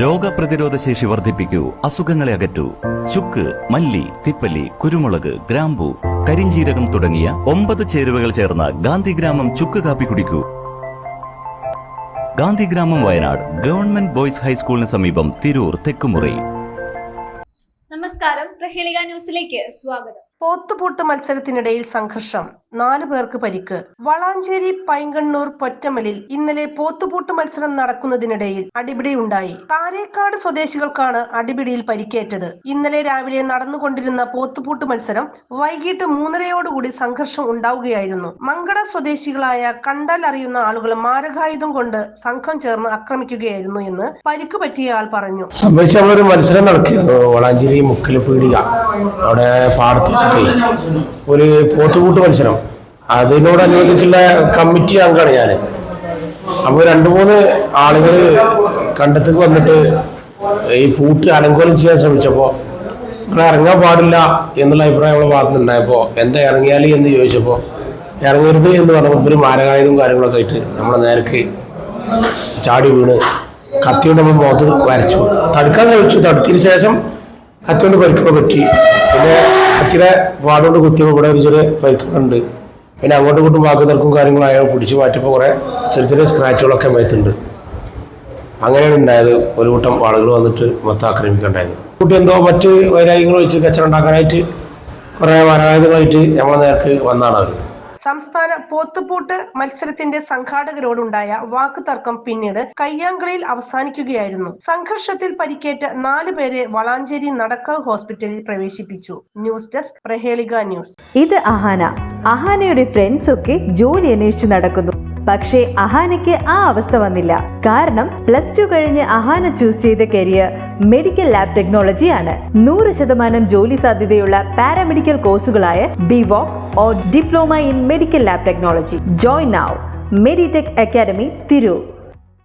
രോഗപ്രതിരോധ ശേഷി വർദ്ധിപ്പിക്കൂ, അസുഖങ്ങളെ അകറ്റൂ. ചുക്ക്, മല്ലി, തിപ്പല്ലി, കുരുമുളക്, ഗ്രാമ്പു, കരിഞ്ജീരകം തുടങ്ങിയ 9 ചേരുവകൾ ചേർന്ന ഗാന്ധിഗ്രാമം ചുക്ക് കാപ്പി കുടിക്കൂ. ഗാന്ധിഗ്രാമം, വയനാട് ഗവൺമെന്റ് ബോയ്സ് ഹൈസ്കൂളിന് സമീപം, തിരൂർ, തെക്കുമുറി. നമസ്കാരം, പ്രഹേളിക ന്യൂസിലേക്ക് സ്വാഗതം. പോത്തുപൂട്ട് മത്സരത്തിനിടയിൽ സംഘർഷം, 4 പേർക്ക് പരിക്ക്. വളാഞ്ചേരി പൈങ്കണ്ണൂർ പൊറ്റമലിൽ ഇന്നലെ പോത്തുപൂട്ട് മത്സരം നടക്കുന്നതിനിടയിൽ അടിപിടിയുണ്ടായി. കാരേക്കാട് സ്വദേശികൾക്കാണ് അടിപിടിയിൽ പരിക്കേറ്റത്. ഇന്നലെ രാവിലെ നടന്നുകൊണ്ടിരുന്ന പോത്തുപൂട്ട് മത്സരം വൈകിട്ട് 3:30യോടുകൂടി സംഘർഷം ഉണ്ടാവുകയായിരുന്നു. മങ്കട സ്വദേശികളായ കണ്ടാൽ അറിയുന്ന ആളുകൾ മാരകായുധം കൊണ്ട് സംഘം ചേർന്ന് ആക്രമിക്കുകയായിരുന്നു എന്ന് പരിക്ക് പറ്റിയ ആൾ പറഞ്ഞു. സംഭവിച്ച മത്സരം നടക്കുന്നു വളാഞ്ചേരി മുക്കില് പീടിക അവിടെ പാടത്ത് ഒരു പോത്തുകൂട്ട് മത്സരം. അതിനോടനുബന്ധിച്ചുള്ള കമ്മിറ്റി അംഗമാണ് ഞാൻ. അപ്പോൾ 2-3 ആളുകൾ കണ്ടത്തേക്ക് വന്നിട്ട് ഈ പൂട്ട് അലങ്കോലം ചെയ്യാൻ ശ്രമിച്ചപ്പോൾ നമ്മൾ ഇറങ്ങാൻ പാടില്ല എന്നുള്ള അഭിപ്രായം നമ്മളെ ഭാഗത്തുനിന്നുണ്ടായപ്പോൾ എന്താ ഇറങ്ങിയാൽ എന്ന് ചോദിച്ചപ്പോൾ ഇറങ്ങരുത് എന്ന് പറഞ്ഞപ്പോൾ ഒരു മാരകായുധവും കാര്യങ്ങളൊക്കെ ആയിട്ട് നമ്മളെ നേരക്ക് ചാടി വീണ് കത്തിയോണ്ട് നമ്മൾ മുഖത്ത് വരച്ചു. തടുക്കാൻ ശ്രമിച്ചു. തടുത്തതിന് ശേഷം കത്തിയോണ്ട് പരിക്കൊക്കെ പറ്റി. പിന്നെ കത്തിയുടെ പാടുകൊണ്ട് കുത്തിയപ്പോൾ ഇവിടെ ഒരു ചെറിയ പരിക്കുകളുണ്ട്. പിന്നെ അങ്ങോട്ടും ഇങ്ങോട്ടും വാക്ക് തർക്കും കാര്യങ്ങളായോ പിടിച്ചു മാറ്റിയപ്പോൾ കുറേ ചെറിയ സ്ക്രാച്ചുകളൊക്കെ മേത്തുണ്ട്. അങ്ങനെയാണ് ഉണ്ടായത്. ഒരു കൂട്ടം ആളുകൾ വന്നിട്ട് മൊത്തം ആക്രമിക്കണ്ടായിരുന്നു. കുട്ടി എന്തോ മറ്റ് വൈരാഗ്യങ്ങൾ വെച്ച് കച്ചവടം ഉണ്ടാക്കാനായിട്ട് കുറേ മാരകായുധങ്ങളായിട്ട് നമ്മളെ നേർക്ക് വന്നാണ് അവർ. സംസ്ഥാന പോത്തുപൂട്ട് മത്സരത്തിന്റെ സംഘാടകരോടുണ്ടായ വാക്കുതർക്കം പിന്നീട് കയ്യാങ്കളിയിൽ അവസാനിക്കുകയായിരുന്നു. സംഘർഷത്തിൽ പരിക്കേറ്റ 4 പേരെ വളാഞ്ചേരി നടക്കാവ് ഹോസ്പിറ്റലിൽ പ്രവേശിപ്പിച്ചു. News desk, Prahelika news. ഇത് അഹാനയുടെ ഫ്രണ്ട്സ് ഒക്കെ ജോലി അന്വേഷിച്ച് നടക്കുന്നു. പക്ഷേ അഹാനയ്ക്ക് ആ അവസ്ഥ വന്നില്ല. കാരണം +2 കഴിഞ്ഞ് അഹാന ചൂസ് ചെയ്ത കരിയർ മെഡിക്കൽ ലാബ് ടെക്നോളജി ആണ്. 100% ജോലി സാധ്യതയുള്ള പാരാമെഡിക്കൽ കോഴ്സുകളായ BVOC or diploma in medical lab technology. Join now. Meditech academy, Tirur.